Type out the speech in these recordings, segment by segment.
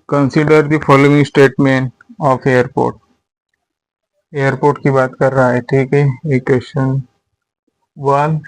Consider the following statement of airport. Airport की बात कर रहा है, ठीक है। ये क्वेश्चन 1,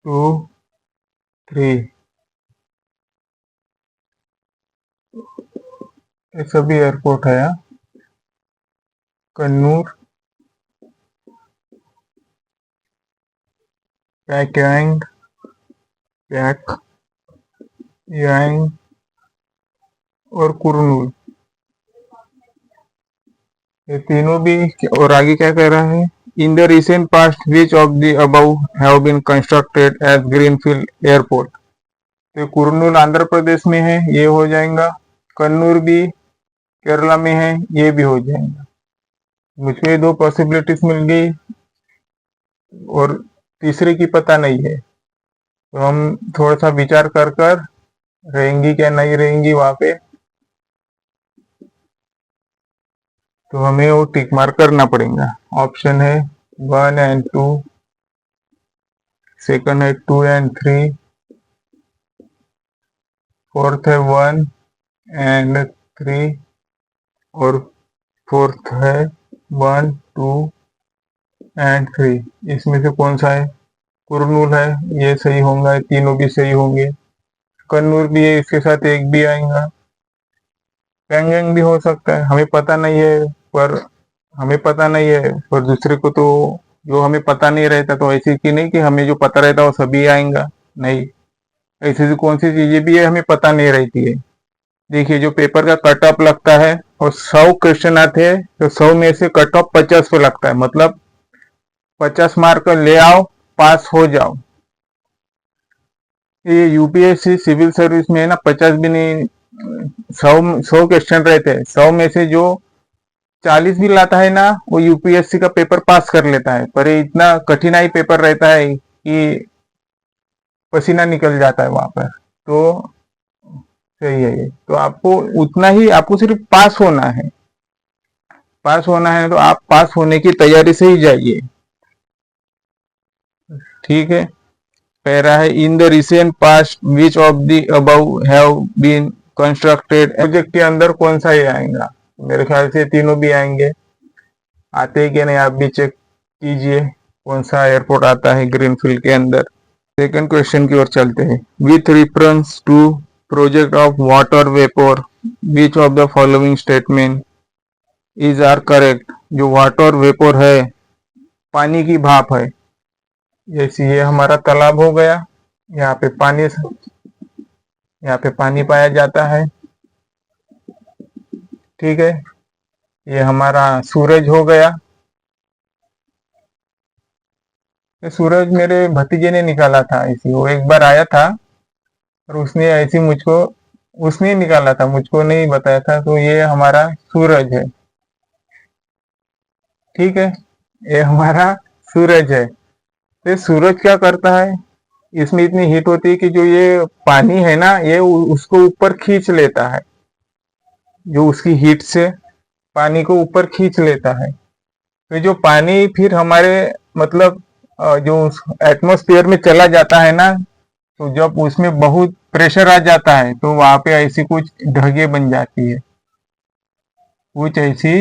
2, 3 ये सभी एयरपोर्ट है। कन्नूर, पैक्यांग, पैक यांग और कुरनूल, ये तीनों भी। और आगे क्या कह रहा है, in the recent past which of the above have been constructed as greenfield airport. तो कुरनूल आंध्र प्रदेश में है, ये हो जाएगा। कन्नूर भी केरला में है, ये भी हो जाएगा। मुझको ये दो पॉसिबिलिटीज मिल गई और तीसरे की पता नहीं है, तो हम थोड़ा सा विचार कर कर रहेंगी क्या नहीं रहेंगी वहां पे, तो हमें वो टिक मार्क करना पड़ेगा। ऑप्शन है 1 एंड 2, सेकंड है 2 एंड 3, फोर्थ है 1 एंड 3 और फोर्थ है 1, 2 एंड 3। इसमें से कौन सा है? कुरनूल है, ये सही होगा, तीनों भी सही होंगे। कन्नूर भी है, इसके साथ एक भी आएगा। पैंगेंग भी हो सकता है, हमें पता नहीं है, पर दूसरे को तो जो हमें पता नहीं रहता, तो ऐसी की नहीं कि हमें जो पता रहता वो सभी आएगा, नहीं। ऐसी कौन सी चीजें भी है हमें पता नहीं रहती है। देखिए, जो पेपर का कट ऑफ लगता है और 100 क्वेश्चन आते हैं, तो 100 में से कट ऑफ 50 पे लगता है, मतलब 50 मार्क ले आओ, पास हो जाओ। ये यूपीएससी सिविल सर्विस में है ना, 50 भी नहीं, 100 क्वेश्चन रहते हैं। 100 में से जो 40 भी लाता है ना, वो यूपीएससी का पेपर पास कर लेता है। पर ये इतना कठिनाई पेपर रहता है कि पसीना निकल जाता है वहां पर। तो सही है ये। तो आपको उतना ही, आपको सिर्फ पास होना है। पास होना है तो आप पास होने की तैयारी से ही जाइए, ठीक है। कह रहा है, in the recent past which of the above have been constructed. Project के अंदर कौन सा ये आएगा? मेरे ख्याल से तीनों भी आएंगे। आते हैं कि नहीं, आप भी चेक कीजिए कौन सा एयरपोर्ट आता है ग्रीनफील्ड के अंदर। सेकंड क्वेश्चन की ओर चलते हैं। With reference to project of water vapour which of the following statement is are correct. जो वाटर वेपोर है, पानी की भाप है, जैसे ये हमारा तालाब हो गया, यहाँ पे पानी पाया जाता है, ठीक है। ये हमारा सूरज हो गया। ये सूरज मेरे भतीजे ने निकाला था, ऐसी वो एक बार आया था और उसने ऐसी उसने निकाला था, मुझको नहीं बताया था। तो ये हमारा सूरज है, ठीक है, ये हमारा सूरज है। तो सूरज क्या करता है, इसमें इतनी हीट होती है कि जो ये पानी है ना, ये उसको ऊपर खींच लेता है। जो उसकी हीट से पानी को ऊपर खींच लेता है। तो जो पानी फिर हमारे मतलब जो एटमॉस्फेयर में चला जाता है ना, तो जब उसमें बहुत प्रेशर आ जाता है, तो वहां पे ऐसी कुछ ढगे बन जाती है, कुछ ऐसी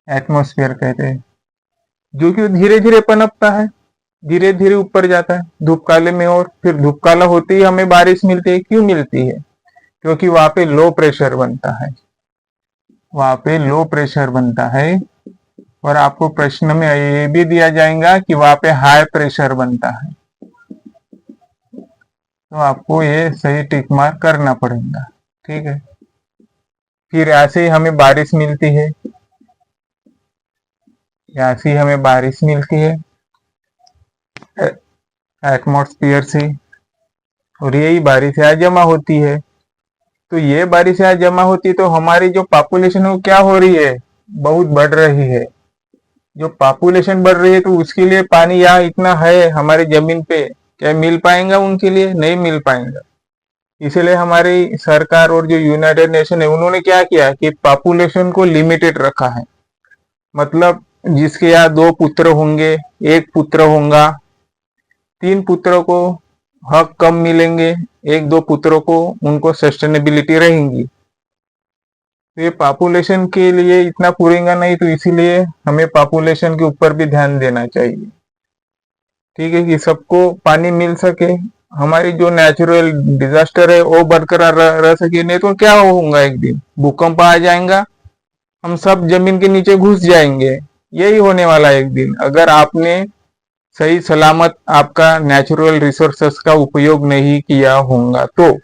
एटमॉस्फेयर कहते हैं, जो कि धीरे धीरे पनपता है, धीरे धीरे ऊपर जाता है धूप काले में। और फिर धूप काला होते ही हमें बारिश मिलती है। क्यों मिलती है? क्योंकि वहां पे लो प्रेशर बनता है, वहां पे लो प्रेशर बनता है। और आपको प्रश्न में ये भी दिया जाएगा कि वहां पे हाई प्रेशर बनता है, तो आपको ये सही टिक मार्क करना पड़ेगा, ठीक है। फिर ऐसे ही हमें बारिश मिलती है, ऐसे ही हमें बारिश मिलती है एटमॉस्फेयर से, और यही बारिश यहाँ जमा होती है। तो ये बारिश यहाँ जमा होती है, तो हमारी जो पॉपुलेशन है वो क्या हो रही है, बहुत बढ़ रही है। जो पॉपुलेशन बढ़ रही है, तो उसके लिए पानी यहाँ इतना है हमारी जमीन पे, क्या मिल पाएगा उनके लिए? नहीं मिल पाएगा। इसलिए हमारी सरकार और जो यूनाइटेड नेशन है, उन्होंने क्या किया कि पॉपुलेशन को लिमिटेड रखा है। मतलब जिसके यहाँ 2 पुत्र होंगे, 1 पुत्र होगा, 3 पुत्रों को हक कम मिलेंगे, एक दो पुत्रों को, उनको सस्टेनेबिलिटी रहेंगी। तो ये पॉपुलेशन के लिए इतना पूरेगा नहीं, तो इसीलिए हमें पॉपुलेशन के ऊपर भी ध्यान देना चाहिए। ठीक है, कि सबको पानी मिल सके, हमारी जो नेचुरल डिजास्टर है वो बरकरार रह सके। नहीं तो क्या होगा, एक दिन भूकंप आ जाएगा, हम सब जमीन के नीचे घुस जाएंगे। यही होने वाला है एक दिन, अगर आपने सही सलामत आपका नेचुरल रिसोर्सेस का उपयोग नहीं किया होगा तो।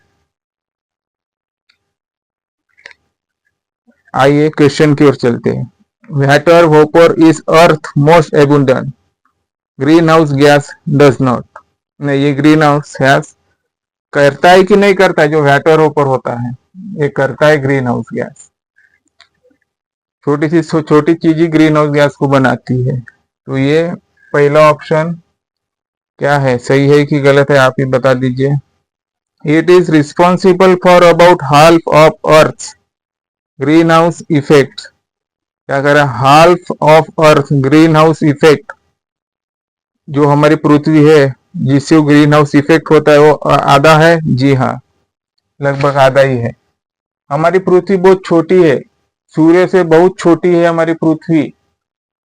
आइए क्वेश्चन की ओर चलते हैं। Water vapour is earth most abundant, greenhouse gas does not. नहीं, ये ग्रीन हाउस गैस करता है कि नहीं करता है, जो वाटर वेपर होता है ये करता है ग्रीन हाउस गैस। छोटी सी छोटी चीज ही ग्रीन हाउस गैस को बनाती है। तो ये पहला ऑप्शन क्या है, सही है कि गलत है, आप ही बता दीजिए। It is responsible for about half of earth greenhouse effect. क्या करें, half of earth greenhouse effect, जो हमारी पृथ्वी है जिससे ग्रीन हाउस इफेक्ट होता है वो आधा है। जी हाँ, लगभग आधा ही है। हमारी पृथ्वी बहुत छोटी है, सूर्य से बहुत छोटी है हमारी पृथ्वी।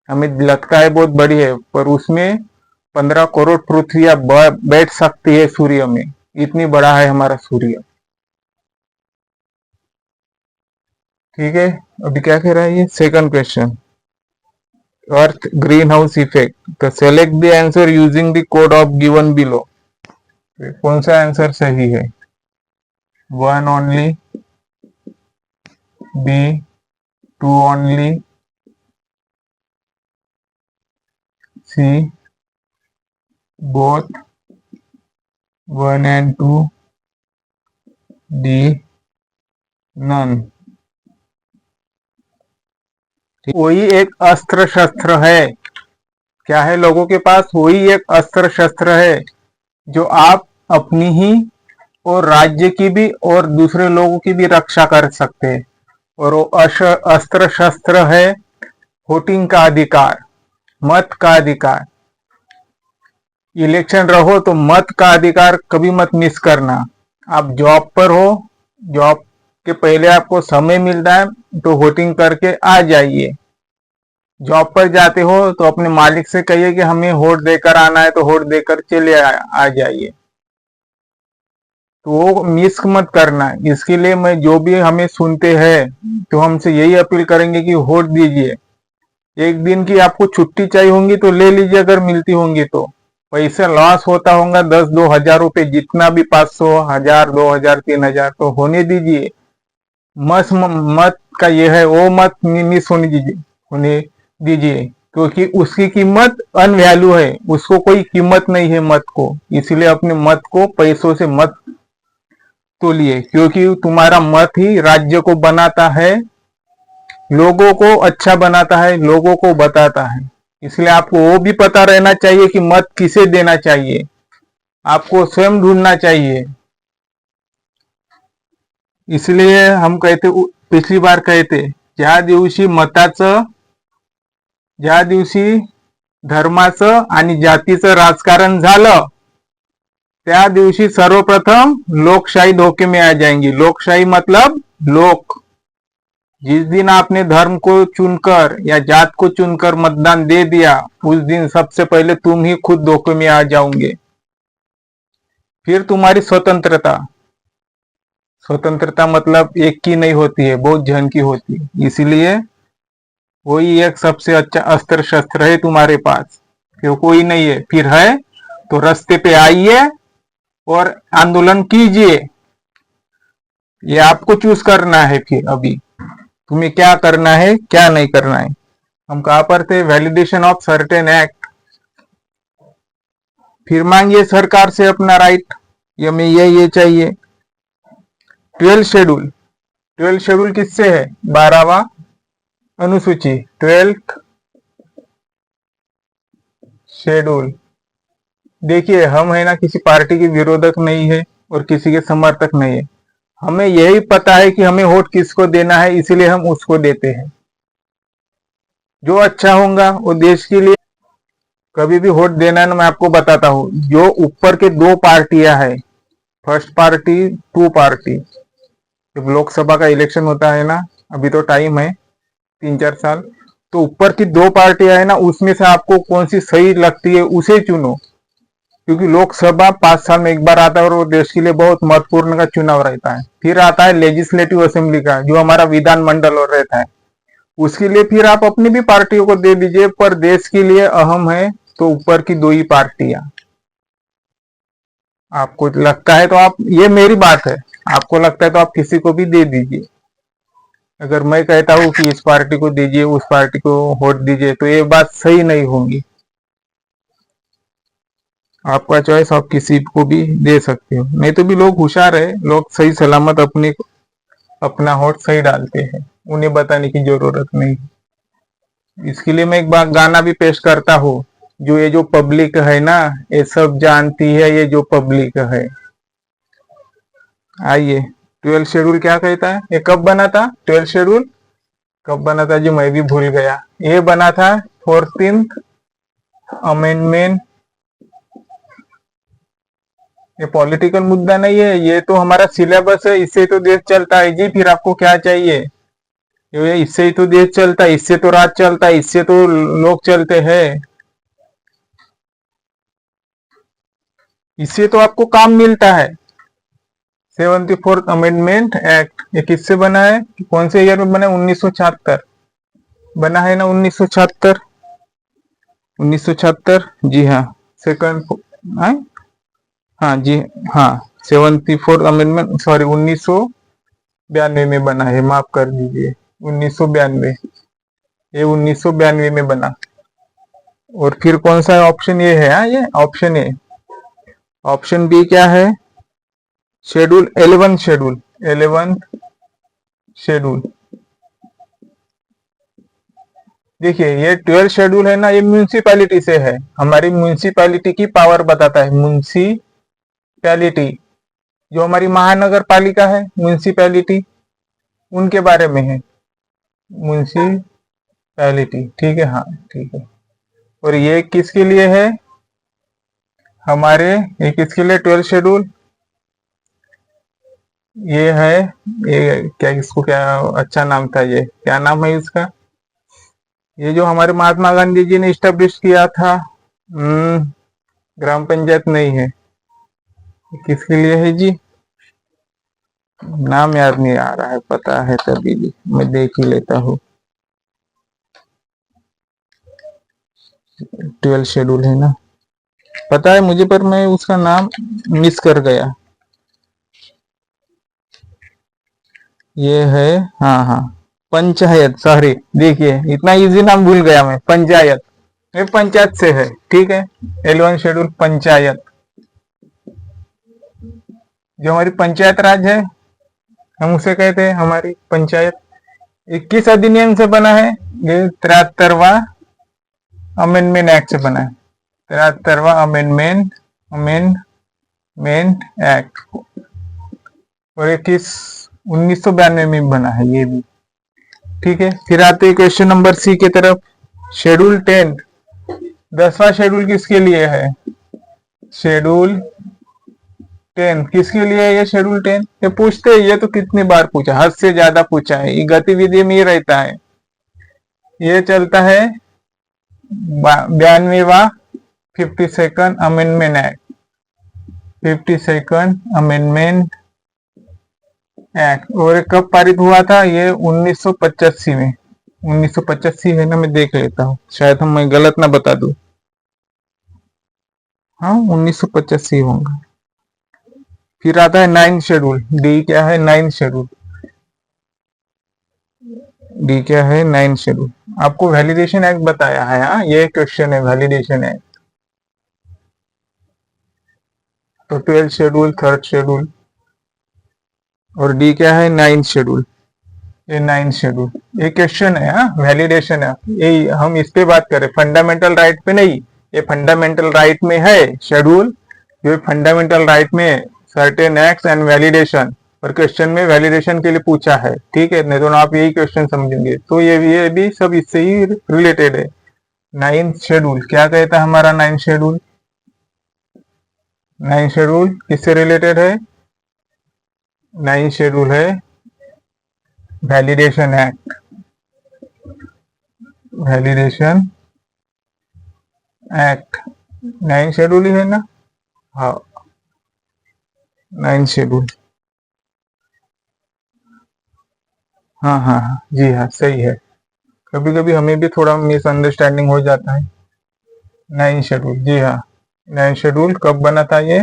हमें लगता है बहुत बड़ी है, पर उसमें 15 करोड़ पृथ्वियां बैठ सकती है सूर्य में, इतनी बड़ा है हमारा सूर्य। ठीक है, अभी क्या कह रहा है ये second question, earth greenhouse effect. तो select the answer using the code of given below. कौन सा आंसर सही है, 1 only, B 2 only, C both 1 and 2, D none. वही एक अस्त्र शस्त्र है, क्या है लोगों के पास, वही एक अस्त्र शस्त्र है जो आप अपनी ही और राज्य की भी और दूसरे लोगों की भी रक्षा कर सकते हैं। और वो अस्त्र शस्त्र है वोटिंग का अधिकार, मत का अधिकार। इलेक्शन रहो तो मत का अधिकार कभी मत मिस करना। आप जॉब पर हो, जॉब के पहले आपको समय मिलता है तो वोटिंग करके आ जाइए। जॉब पर जाते हो तो अपने मालिक से कहिए कि हमें वोट देकर आना है, तो वोट देकर चले आ जाइए। तो वो मिस मत करना। इसके लिए मैं जो भी हमें सुनते हैं तो हमसे यही अपील करेंगे कि वोट दीजिए। एक दिन की आपको छुट्टी चाहिए होंगी तो ले लीजिए, अगर मिलती होंगी तो। पैसे लॉस होता होगा 10-2 हजार रुपए, जितना भी 500, 1000, 2000, 3000, तो होने दीजिए। मत का ये है, वो मत मिस होने दीजिए, क्योंकि उसकी कीमत अनवैल्यू है, उसको कोई कीमत नहीं है मत को। इसलिए अपने मत को पैसों से मत तोलिए, क्योंकि तुम्हारा मत ही राज्य को बनाता है, लोगों को अच्छा बनाता है, लोगों को बताता है। इसलिए आपको वो भी पता रहना चाहिए कि मत किसे देना चाहिए, आपको स्वयं ढूंढना चाहिए। इसलिए हम कहते, पिछली बार कहते, ज्या दिवशी मताचं, ज्या दिवशी धर्माचं आणि जातीचं राजकारण झालं, त्या दिवशी सर्वप्रथम लोकशाही धोखे में आ जाएंगी। लोकशाही मतलब लोक। जिस दिन आपने धर्म को चुनकर या जात को चुनकर मतदान दे दिया, उस दिन सबसे पहले तुम ही खुद धोखे में आ जाओगे। फिर तुम्हारी स्वतंत्रता, स्वतंत्रता मतलब एक की नहीं होती है, बहुत जन की होती है। इसलिए वही एक सबसे अच्छा अस्त्र शस्त्र है तुम्हारे पास। फिर कोई नहीं है, फिर है तो रास्ते पे आइए और आंदोलन कीजिए। ये आपको चूज करना है, फिर अभी तुम्हें क्या करना है क्या नहीं करना है। हम कहां पर थे, वैलिडेशन ऑफ सर्टेन एक्ट। फिर मांगिए सरकार से अपना राइट, ये हमें ये चाहिए। 12 शेड्यूल किससे है, 12वां अनुसूची, 12th शेड्यूल। देखिए, हम है ना किसी पार्टी के विरोधक नहीं है और किसी के समर्थक नहीं है। हमें यही पता है कि हमें वोट किसको देना है, इसलिए हम उसको देते हैं। जो अच्छा होगा वो देश के लिए, कभी भी वोट देना है ना, मैं आपको बताता हूँ, जो ऊपर के दो पार्टियां है, फर्स्ट पार्टी, टू पार्टी, जब लोकसभा का इलेक्शन होता है ना, अभी तो टाइम है 3-4 साल, तो ऊपर की दो पार्टियां है ना, उसमें से आपको कौन सी सही लगती है उसे चुनो, क्योंकि लोकसभा 5 साल में एक बार आता है और वो देश के लिए बहुत महत्वपूर्ण का चुनाव रहता है। फिर आता है लेजिस्लेटिव असेंबली का, जो हमारा विधानमंडल और रहता है, उसके लिए फिर आप अपनी भी पार्टियों को दे दीजिए, पर देश के लिए अहम है तो ऊपर की दो ही पार्टियां। आपको लगता है तो आप, ये मेरी बात है, आपको लगता है तो आप किसी को भी दे दीजिए। अगर मैं कहता हूँ कि इस पार्टी को दीजिए, उस पार्टी को वोट दीजिए, तो ये बात सही नहीं होगी। आपका चॉइस, आप किसी को भी दे सकते हो, नहीं तो भी लोग होशियार है, लोग सही सलामत अपने अपना वोट सही डालते हैं, उन्हें बताने की जरूरत नहीं। इसके लिए मैं एक बार गाना भी पेश करता हूँ, जो ये जो पब्लिक है ना, ये सब जानती है, ये जो पब्लिक है। आइए, 12 शेड्यूल क्या कहता है, ये कब बना था, 12 शेड्यूल कब बना था जी, मैं भी भूल गया। ये बना था 14th अमेंडमेंट। ये पॉलिटिकल मुद्दा नहीं है, ये तो हमारा सिलेबस है, इससे तो देश चलता है जी, फिर आपको क्या चाहिए। ये इससे ही तो देश चलता है, इससे तो राज चलता है, इससे तो लोग चलते हैं, इससे तो आपको काम मिलता है। 74th अमेंडमेंट एक्ट ये किससे बना है, कौन से ईयर में बना है, 1976 बना है ना, 1976, 1976 जी हाँ। सेकंड, हाँ जी हाँ, 74th अमेंडमेंट, सॉरी 1992 में बना है, माफ कर दीजिए, 1992, ये 1992 में बना। और फिर कौन सा ऑप्शन ये है, हाँ ये ऑप्शन ए, ऑप्शन बी क्या है, शेड्यूल 11 शेड्यूल, 11 शेड्यूल। देखिए ये 12 शेड्यूल है ना, ये म्यूनिसिपैलिटी से है, हमारी म्यूनिसिपैलिटी की पावर बताता है। म्यूनिसिपैलिटी जो हमारी महानगर पालिका है, म्यूनिसिपैलिटी, उनके बारे में है म्यूनिसिपैलिटी, ठीक है, हाँ ठीक है। और ये किसके लिए है, हमारे, ये किसके लिए 12 शेड्यूल, ये है, ये क्या, इसको क्या अच्छा नाम था, ये क्या नाम है इसका, ये जो हमारे महात्मा गांधी जी ने इस्टेब्लिश किया था, ग्राम पंचायत नहीं है, किसके लिए है जी, नाम याद नहीं आ रहा है, पता है तभी भी मैं देख ही लेता हूँ। 12 शेड्यूल है ना, पता है मुझे, पर मैं उसका नाम मिस कर गया। ये है, हाँ हाँ, पंचायत, सॉरी, देखिए इतना इजी नाम भूल गया मैं, पंचायत, ये पंचायत से है, ठीक है। 11 शेड्यूल पंचायत, जो हमारी पंचायत राज है, हम उसे कहते हैं हमारी पंचायत। 21 अधिनियम से बना है, ये 73वां अमेंडमेंट एक्ट से बना है, 73वां अमेंडमेंट एक्ट, और 1992 में बना है ये भी, ठीक है। फिर आते हैं क्वेश्चन नंबर सी के तरफ। शेड्यूल 10, 10वां शेड्यूल किसके लिए है, शेड्यूल 10 किसके लिए है, ये शेड्यूल 10, ये पूछते हैं, ये तो कितनी बार पूछा, हद से ज्यादा पूछा है, ये गतिविधि में ही रहता है। ये चलता है 92वां 52nd amendment act, 52nd amendment act, और कब पारित हुआ था, ये 1985 में, 1985 है ना, मैं देख लेता हूँ, शायद हम मैं गलत ना बता दूं, हाँ 1985 होगा। फिर आता है 9 शेड्यूल, डी क्या है, 9 शेड्यूल, डी क्या है, 9 शेड्यूल, आपको वैलिडेशन एक्ट बताया है, हाँ ये क्वेश्चन है, वैलिडेशन एक्ट। तो 12 शेड्यूल, 3rd शेड्यूल, और डी क्या है, 9 शेड्यूल, ये 9 शेड्यूल, ये क्वेश्चन है, हाँ वैलिडेशन है, ये हम इस पे बात करें, फंडामेंटल राइट पे नहीं, ये फंडामेंटल राइट में है शेड्यूल, ये फंडामेंटल राइट में सर्टेन एक्ट्स एंड वैलिडेशन, और क्वेश्चन में वैलिडेशन के लिए पूछा है, ठीक है, नहीं तो आप यही क्वेश्चन समझेंगे, तो ये भी सब इससे ही रिलेटेड है। नाइन्थ शेड्यूल क्या कहता है हमारा? नाइन्थ शेड्यूल, नाइन्थ शेड्यूल किससे रिलेटेड है? नाइन्थ शेड्यूल है validation act, validation act ninth schedule ही है ना? हाँ, नाइन्थ शेड्यूल, हाँ हाँ हाँ जी हाँ सही है। कभी कभी हमें भी थोड़ा मिसअंडरस्टैंडिंग हो जाता है। नाइन्थ शेड्यूल, जी हाँ, नाइन्थ शेड्यूल कब बना था? ये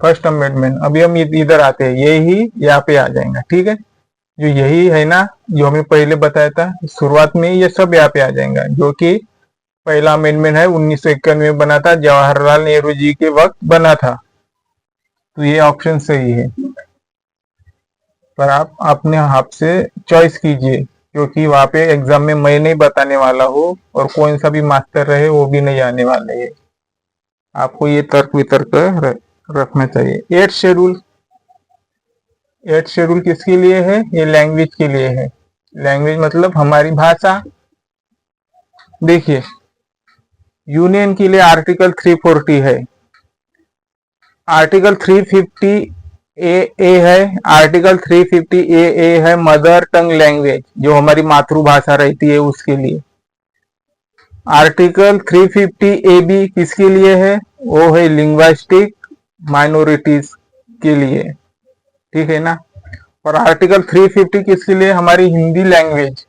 फर्स्ट अमेंडमेंट। अभी हम इधर आते हैं, ये ही यहाँ पे आ जाएगा, ठीक है। जो यही है ना, जो हमें पहले बताया था शुरुआत में, ये सब यहाँ पे आ जाएगा, जो कि पहला अमेंडमेंट है 1991 में बना था, जवाहरलाल नेहरू जी के वक्त बना था। तो ये ऑप्शन सही है, पर आप अपने हाथ से चॉइस कीजिए, क्योंकि वहां पे एग्जाम में मैं नहीं बताने वाला हूँ और कौन सा भी मास्टर रहे वो भी नहीं आने वाले है। आपको ये तर्क वितर्क रखना चाहिए। एट शेड्यूल, एट शेड्यूल किसके लिए है? ये लैंग्वेज के लिए है। लैंग्वेज मतलब हमारी भाषा। देखिए, यूनियन के लिए आर्टिकल 340 है, आर्टिकल 350 ए है, आर्टिकल 350 ए है मदर टंग लैंग्वेज, जो हमारी मातृभाषा रहती है उसके लिए। आर्टिकल 350 ए बी किसके लिए है? वो है लिंग्विस्टिक माइनॉरिटीज के लिए, ठीक है ना। और आर्टिकल 350 किसके लिए? हमारी हिंदी लैंग्वेज।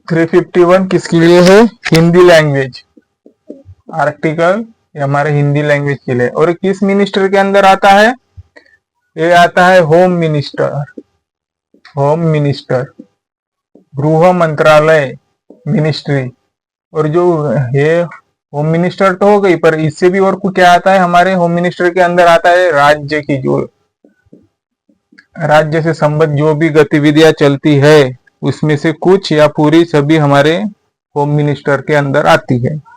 351 किसके लिए है? हिंदी लैंग्वेज। आर्टिकल ये हमारे हिंदी लैंग्वेज के लिए। और किस मिनिस्टर के अंदर आता है? ये आता है होम मिनिस्टर, होम मिनिस्टर, गृह मंत्रालय मिनिस्ट्री। और जो ये होम मिनिस्टर तो हो गई, पर इससे भी और कुछ क्या आता है हमारे होम मिनिस्टर के अंदर? आता है राज्य की, जो राज्य से संबद्ध जो भी गतिविधियां चलती है उसमें से कुछ या पूरी सभी हमारे होम मिनिस्टर के अंदर आती है।